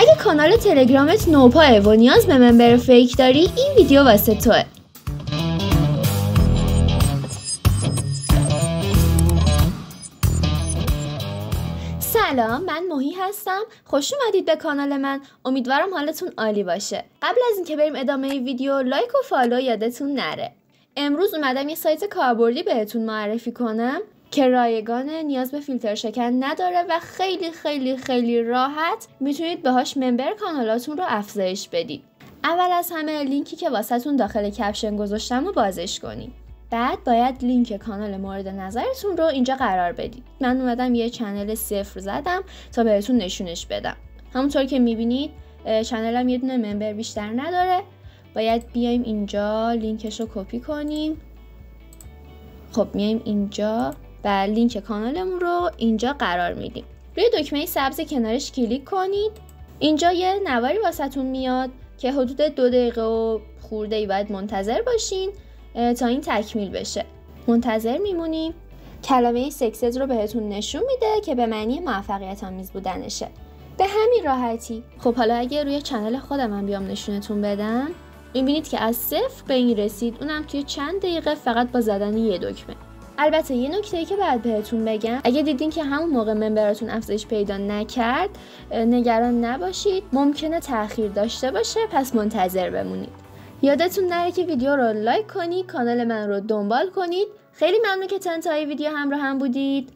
اگه کانال تلگرامت نوپاه و نیاز به ممبر فیک داری، این ویدیو واسه توه. سلام، من موهی هستم. خوش اومدید به کانال من. امیدوارم حالتون عالی باشه. قبل از اینکه بریم ادامه ویدیو، لایک و فالو یادتون نره. امروز اومدم یه سایت کاربردی بهتون معرفی کنم که رایگان، نیاز به فیلتر شکن نداره و خیلی راحت میتونید باهاش ممبر کانالاتون رو افزایش بدید. اول از همه لینکی که واسهتون داخل کپشن گذاشتم رو بازش کنید. بعد باید لینک کانال مورد نظرتون رو اینجا قرار بدید. من اومدم یه چنل 0 زدم تا بهتون نشونش بدم. همونطور که میبینید چنلم یه دونه ممبر بیشتر نداره. باید بیایم اینجا لینکش رو کپی کنیم. خب میایم اینجا و لینک کانالمون رو اینجا قرار میدیم. روی دکمه سبز کنارش کلیک کنید. اینجا یه نواری واسهتون میاد که حدود 2 دقیقه و خورده‌ای باید منتظر باشین تا این تکمیل بشه. منتظر میمونیم. کلمه سکسد رو بهتون نشون میده که به معنی موفقیت آمیز بودنشه. به همین راحتی. خب حالا اگه روی چنل خودم هم بیام نشونتون بدم، میبینید که از 0 به این رسید، اونم توی چند دقیقه فقط با زدن یه دکمه. البته یه نکته‌ای که باید بهتون بگم، اگه دیدین که همون موقع ممبراتون افزایش پیدا نکرد، نگران نباشید، ممکنه تأخیر داشته باشه، پس منتظر بمونید. یادتون نره که ویدیو رو لایک کنید، کانال من رو دنبال کنید. خیلی ممنون که تا انتهای ویدیو همراه هم بودید.